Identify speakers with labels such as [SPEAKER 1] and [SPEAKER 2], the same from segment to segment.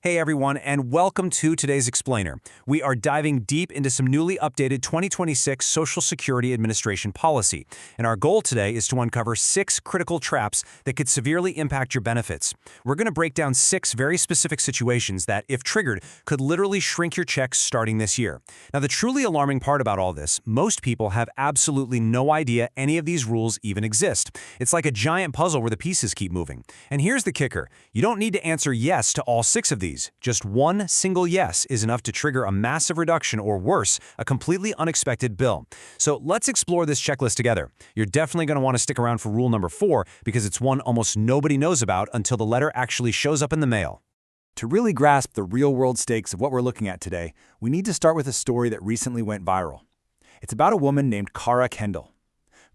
[SPEAKER 1] Hey everyone, and welcome to today's Explainer. We are diving deep into some newly updated 2026 Social Security Administration policy, and our goal today is to uncover 6 critical traps that could severely impact your benefits. We're going to break down 6 very specific situations that, if triggered, could literally shrink your checks starting this year. Now, the truly alarming part about all this, most people have absolutely no idea any of these rules even exist. It's like a giant puzzle where the pieces keep moving. And here's the kicker. You don't need to answer yes to all 6 of these. Just one single yes is enough to trigger a massive reduction or worse, a completely unexpected bill. So let's explore this checklist together. You're definitely going to want to stick around for rule number 4 because it's one almost nobody knows about until the letter actually shows up in the mail.
[SPEAKER 2] To really grasp the real-world stakes of what we're looking at today, we need to start with a story that recently went viral. It's about a woman named Kara Kendall.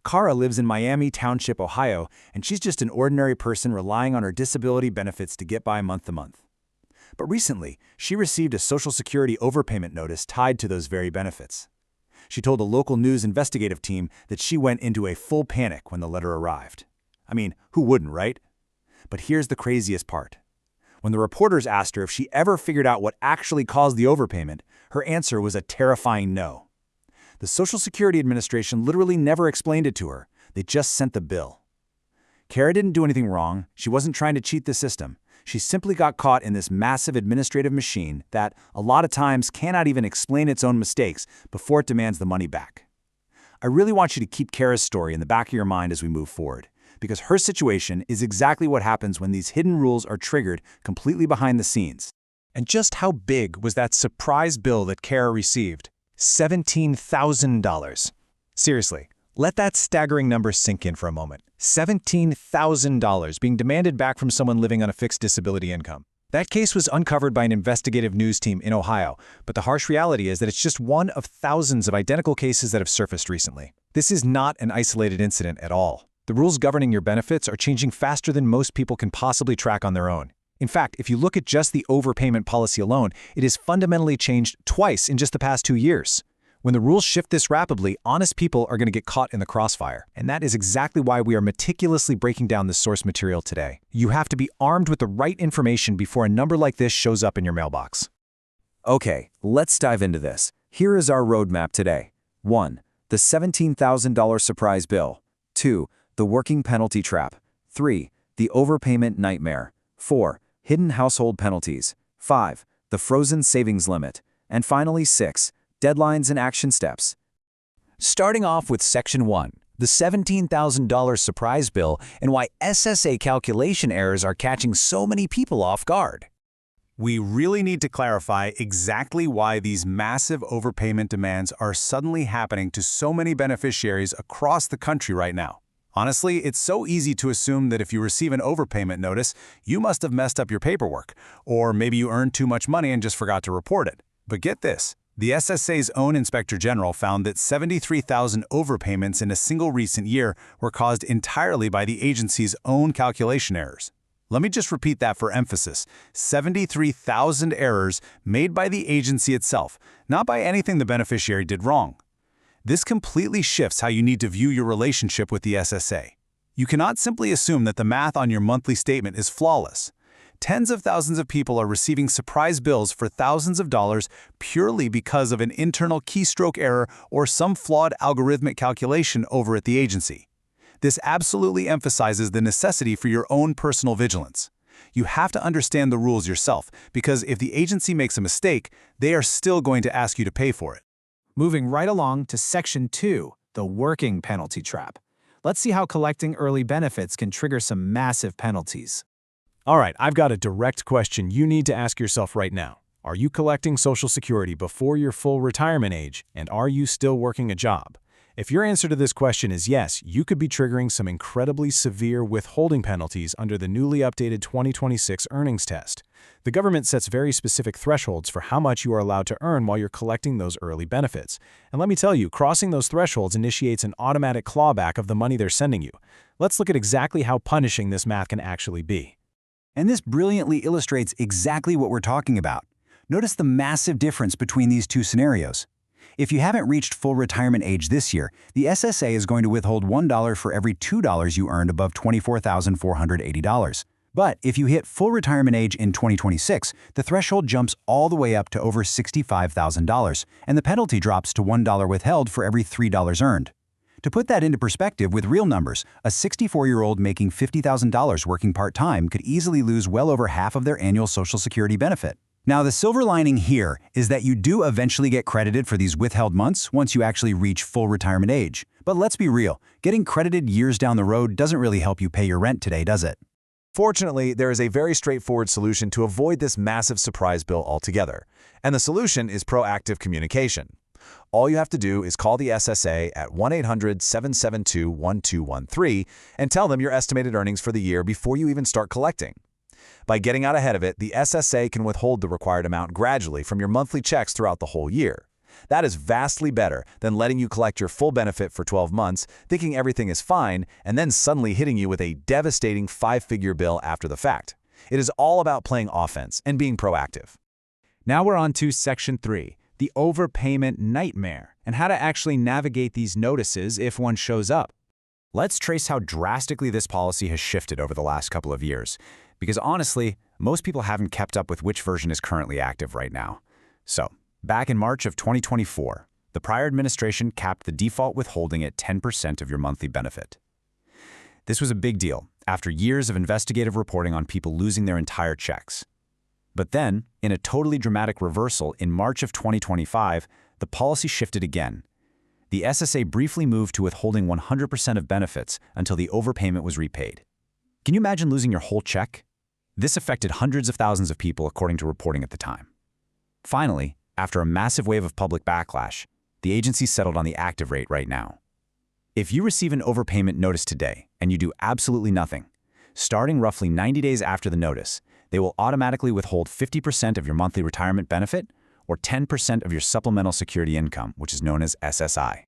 [SPEAKER 2] Kara lives in Miami Township, Ohio, and she's just an ordinary person relying on her disability benefits to get by month to month. But recently, she received a Social Security overpayment notice tied to those very benefits. She told a local news investigative team that she went into a full panic when the letter arrived. I mean, who wouldn't, right? But here's the craziest part. When the reporters asked her if she ever figured out what actually caused the overpayment, her answer was a terrifying no. The Social Security Administration literally never explained it to her. They just sent the bill. Kara didn't do anything wrong. She wasn't trying to cheat the system. She simply got caught in this massive administrative machine that, a lot of times, cannot even explain its own mistakes before it demands the money back. I really want you to keep Kara's story in the back of your mind as we move forward, because her situation is exactly what happens when these hidden rules are triggered completely behind the scenes.
[SPEAKER 3] And just how big was that surprise bill that Kara received? $17,000. Seriously, let that staggering number sink in for a moment. $17,000 being demanded back from someone living on a fixed disability income. That case was uncovered by an investigative news team in Ohio, but the harsh reality is that it's just one of thousands of identical cases that have surfaced recently. This is not an isolated incident at all. The rules governing your benefits are changing faster than most people can possibly track on their own. In fact, if you look at just the overpayment policy alone, it has fundamentally changed twice in just the past 2 years. When the rules shift this rapidly, honest people are going to get caught in the crossfire. And that is exactly why we are meticulously breaking down the source material today. You have to be armed with the right information before a number like this shows up in your mailbox.
[SPEAKER 1] Okay, let's dive into this. Here is our roadmap today. 1. The $17,000 surprise bill. 2. The working penalty trap. 3. The overpayment nightmare. 4. Hidden household penalties. 5. The frozen savings limit. And finally 6. Deadlines and action steps. Starting off with Section 1, the $17,000 surprise bill and why SSA calculation errors are catching so many people off guard.
[SPEAKER 2] We really need to clarify exactly why these massive overpayment demands are suddenly happening to so many beneficiaries across the country right now. Honestly, it's so easy to assume that if you receive an overpayment notice, you must have messed up your paperwork, or maybe you earned too much money and just forgot to report it. But get this. The SSA's own Inspector General found that 73,000 overpayments in a single recent year were caused entirely by the agency's own calculation errors. Let me just repeat that for emphasis. 73,000 errors made by the agency itself, not by anything the beneficiary did wrong. This completely shifts how you need to view your relationship with the SSA. You cannot simply assume that the math on your monthly statement is flawless. Tens of thousands of people are receiving surprise bills for thousands of dollars purely because of an internal keystroke error or some flawed algorithmic calculation over at the agency. This absolutely emphasizes the necessity for your own personal vigilance. You have to understand the rules yourself, because if the agency makes a mistake, they are still going to ask you to pay for it.
[SPEAKER 3] Moving right along to Section 2, the working penalty trap. Let's see how collecting early benefits can trigger some massive penalties. All right, I've got a direct question you need to ask yourself right now. Are you collecting Social Security before your full retirement age, and are you still working a job? If your answer to this question is yes, you could be triggering some incredibly severe withholding penalties under the newly updated 2026 earnings test. The government sets very specific thresholds for how much you are allowed to earn while you're collecting those early benefits. And let me tell you, crossing those thresholds initiates an automatic clawback of the money they're sending you. Let's look at exactly how punishing this math can actually be.
[SPEAKER 1] And this brilliantly illustrates exactly what we're talking about. Notice the massive difference between these two scenarios. If you haven't reached full retirement age this year, the SSA is going to withhold $1 for every $2 you earned above $24,480. But if you hit full retirement age in 2026, the threshold jumps all the way up to over $65,000, and the penalty drops to $1 withheld for every $3 earned. To put that into perspective with real numbers, a 64-year-old making $50,000 working part-time could easily lose well over half of their annual Social Security benefit. Now, the silver lining here is that you do eventually get credited for these withheld months once you actually reach full retirement age. But let's be real, getting credited years down the road doesn't really help you pay your rent today, does it?
[SPEAKER 3] Fortunately, there is a very straightforward solution to avoid this massive surprise bill altogether. And the solution is proactive communication. All you have to do is call the SSA at 1-800-772-1213 and tell them your estimated earnings for the year before you even start collecting. By getting out ahead of it, the SSA can withhold the required amount gradually from your monthly checks throughout the whole year. That is vastly better than letting you collect your full benefit for 12 months, thinking everything is fine, and then suddenly hitting you with a devastating 5-figure bill after the fact. It is all about playing offense and being proactive.
[SPEAKER 2] Now we're on to Section 3, the overpayment nightmare, and how to actually navigate these notices if one shows up.
[SPEAKER 1] Let's trace how drastically this policy has shifted over the last couple of years, because honestly, most people haven't kept up with which version is currently active right now. So, back in March of 2024, the prior administration capped the default withholding at 10% of your monthly benefit. This was a big deal after years of investigative reporting on people losing their entire checks. But then, in a totally dramatic reversal in March of 2025, the policy shifted again. The SSA briefly moved to withholding 100% of benefits until the overpayment was repaid. Can you imagine losing your whole check? This affected hundreds of thousands of people according to reporting at the time. Finally, after a massive wave of public backlash, the agency settled on the active rate right now. If you receive an overpayment notice today and you do absolutely nothing, starting roughly 90 days after the notice, they will automatically withhold 50% of your monthly retirement benefit or 10% of your supplemental security income, which is known as SSI.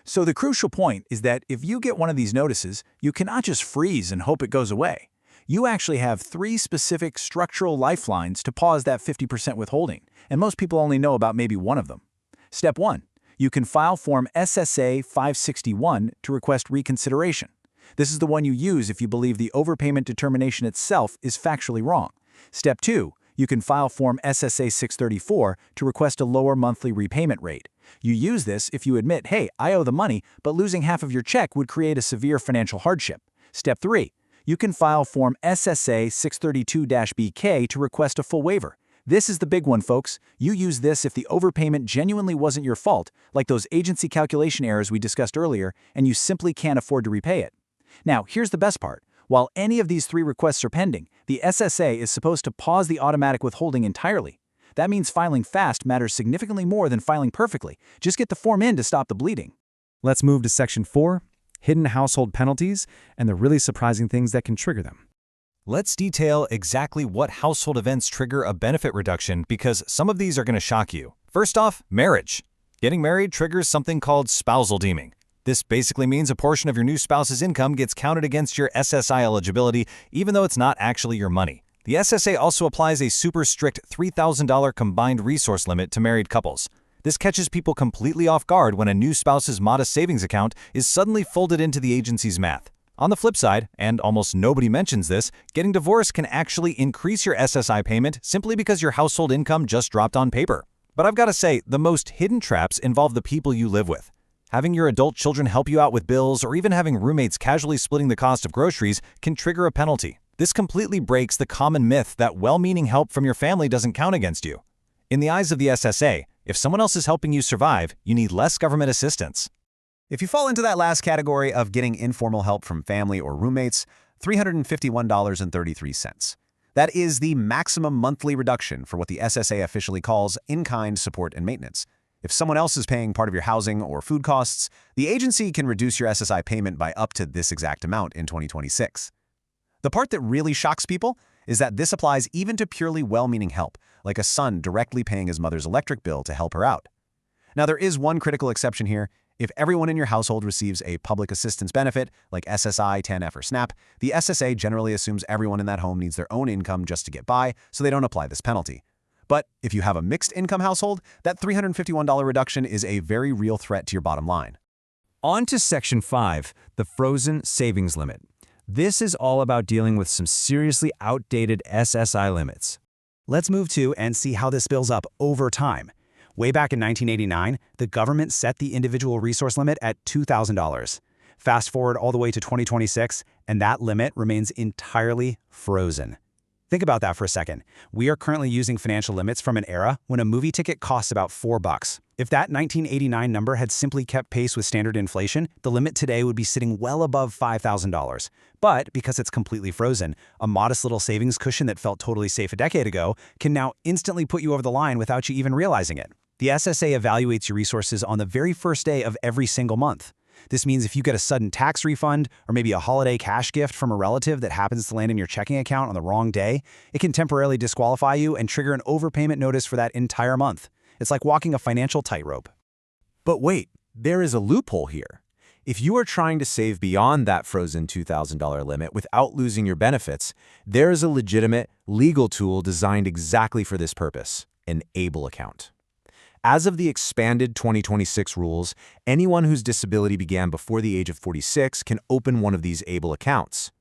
[SPEAKER 2] So the crucial point is that if you get one of these notices, you cannot just freeze and hope it goes away. You actually have 3 specific structural lifelines to pause that 50% withholding, and most people only know about maybe one of them. Step 1. You can file Form SSA 561 to request reconsideration. This is the one you use if you believe the overpayment determination itself is factually wrong. Step 2. You can file Form SSA 634 to request a lower monthly repayment rate. You use this if you admit, hey, I owe the money, but losing half of your check would create a severe financial hardship. Step 3. You can file Form SSA 632-BK to request a full waiver. This is the big one, folks. You use this if the overpayment genuinely wasn't your fault, like those agency calculation errors we discussed earlier, and you simply can't afford to repay it. Now, here's the best part. While any of these 3 requests are pending, the SSA is supposed to pause the automatic withholding entirely. That means filing fast matters significantly more than filing perfectly. Just get the form in to stop the bleeding.
[SPEAKER 3] Let's move to Section 4, hidden household penalties and the really surprising things that can trigger them.
[SPEAKER 1] Let's detail exactly what household events trigger a benefit reduction because some of these are going to shock you. First off, marriage. Getting married triggers something called spousal deeming. This basically means a portion of your new spouse's income gets counted against your SSI eligibility, even though it's not actually your money. The SSA also applies a super strict $3,000 combined resource limit to married couples. This catches people completely off guard when a new spouse's modest savings account is suddenly folded into the agency's math. On the flip side, and almost nobody mentions this, getting divorced can actually increase your SSI payment simply because your household income just dropped on paper. But I've got to say, the most hidden traps involve the people you live with. Having your adult children help you out with bills or even having roommates casually splitting the cost of groceries can trigger a penalty. This completely breaks the common myth that well-meaning help from your family doesn't count against you. In the eyes of the SSA, if someone else is helping you survive, you need less government assistance.
[SPEAKER 2] If you fall into that last category of getting informal help from family or roommates, $351.33. That is the maximum monthly reduction for what the SSA officially calls in-kind support and maintenance. If someone else is paying part of your housing or food costs, the agency can reduce your SSI payment by up to this exact amount in 2026. The part that really shocks people is that this applies even to purely well-meaning help, like a son directly paying his mother's electric bill to help her out. Now, there is one critical exception here. If everyone in your household receives a public assistance benefit, like SSI, 10F, or SNAP, the SSA generally assumes everyone in that home needs their own income just to get by, so they don't apply this penalty. But if you have a mixed income household, that $351 reduction is a very real threat to your bottom line.
[SPEAKER 1] On to Section 5, the frozen savings limit. This is all about dealing with some seriously outdated SSI limits.
[SPEAKER 4] Let's move to and see how this builds up over time. Way back in 1989, the government set the individual resource limit at $2,000. Fast forward all the way to 2026, and that limit remains entirely frozen. Think about that for a second. We are currently using financial limits from an era when a movie ticket costs about $4. If that 1989 number had simply kept pace with standard inflation, the limit today would be sitting well above $5,000. But because it's completely frozen, a modest little savings cushion that felt totally safe a decade ago can now instantly put you over the line without you even realizing it. The SSA evaluates your resources on the very first day of every single month. This means if you get a sudden tax refund or maybe a holiday cash gift from a relative that happens to land in your checking account on the wrong day, it can temporarily disqualify you and trigger an overpayment notice for that entire month. It's like walking a financial tightrope.
[SPEAKER 2] But wait, there is a loophole here. If you are trying to save beyond that frozen $2,000 limit without losing your benefits, there is a legitimate legal tool designed exactly for this purpose, an ABLE account. As of the expanded 2026 rules, anyone whose disability began before the age of 46 can open one of these ABLE accounts.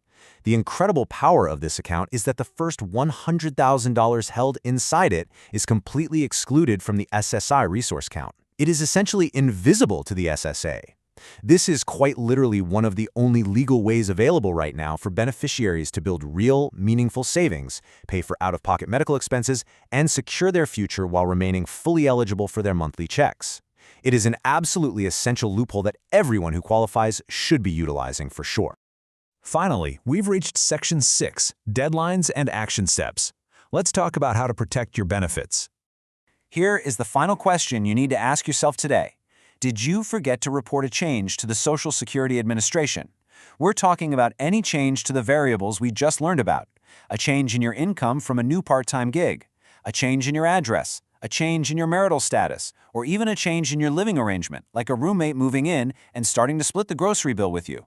[SPEAKER 2] The incredible power of this account is that the first $100,000 held inside it is completely excluded from the SSI resource count. It is essentially invisible to the SSA. This is quite literally one of the only legal ways available right now for beneficiaries to build real, meaningful savings, pay for out-of-pocket medical expenses, and secure their future while remaining fully eligible for their monthly checks. It is an absolutely essential loophole that everyone who qualifies should be utilizing for sure.
[SPEAKER 1] Finally, we've reached Section 6, Deadlines and Action Steps. Let's talk about how to protect your benefits. Here is the final question you need to ask yourself today. Did you forget to report a change to the Social Security Administration? We're talking about any change to the variables we just learned about. A change in your income from a new part-time gig, a change in your address, a change in your marital status, or even a change in your living arrangement, like a roommate moving in and starting to split the grocery bill with you.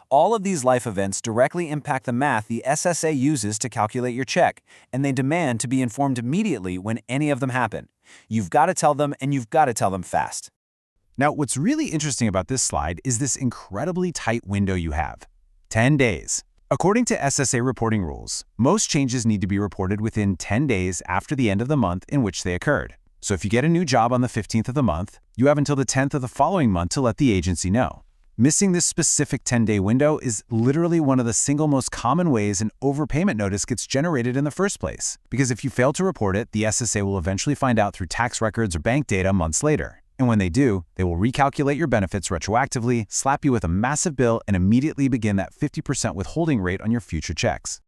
[SPEAKER 1] All of these life events directly impact the math the SSA uses to calculate your check, and they demand to be informed immediately when any of them happen. You've got to tell them, and you've got to tell them fast.
[SPEAKER 3] Now, what's really interesting about this slide is this incredibly tight window you have. 10 days. According to SSA reporting rules, most changes need to be reported within 10 days after the end of the month in which they occurred. So if you get a new job on the 15th of the month, you have until the 10th of the following month to let the agency know. Missing this specific 10-day window is literally one of the single most common ways an overpayment notice gets generated in the first place. Because if you fail to report it, the SSA will eventually find out through tax records or bank data months later. And when they do, they will recalculate your benefits retroactively, slap you with a massive bill, and immediately begin that 50% withholding rate on your future checks.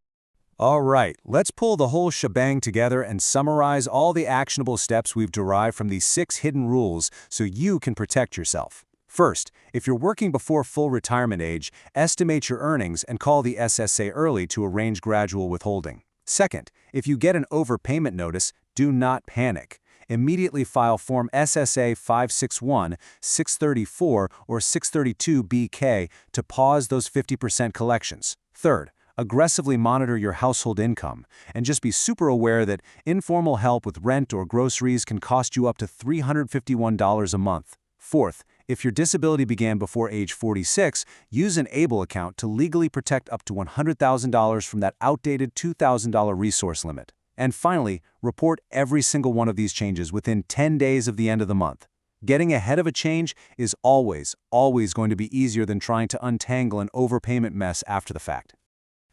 [SPEAKER 1] All right, let's pull the whole shebang together and summarize all the actionable steps we've derived from these 6 hidden rules so you can protect yourself. First, if you're working before full retirement age, estimate your earnings and call the SSA early to arrange gradual withholding. Second, if you get an overpayment notice, do not panic. Immediately file Form SSA 561, 634, or 632BK to pause those 50% collections. Third, aggressively monitor your household income, and just be super aware that informal help with rent or groceries can cost you up to $351 a month. Fourth, if your disability began before age 46, use an ABLE account to legally protect up to $100,000 from that outdated $2,000 resource limit. And finally, report every single one of these changes within 10 days of the end of the month. Getting ahead of a change is always going to be easier than trying to untangle an overpayment mess after the fact.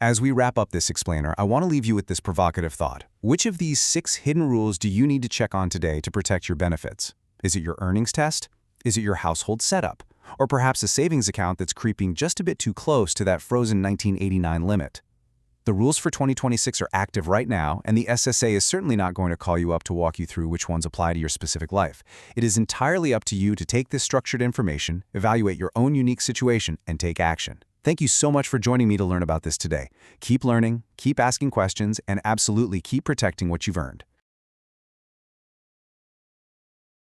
[SPEAKER 2] As we wrap up this explainer, I want to leave you with this provocative thought. Which of these 6 hidden rules do you need to check on today to protect your benefits? Is it your earnings test? Is it your household setup? Or perhaps a savings account that's creeping just a bit too close to that frozen 1989 limit? The rules for 2026 are active right now, and the SSA is certainly not going to call you up to walk you through which ones apply to your specific life. It is entirely up to you to take this structured information, evaluate your own unique situation, and take action. Thank you so much for joining me to learn about this today. Keep learning, keep asking questions, and absolutely keep protecting what you've earned.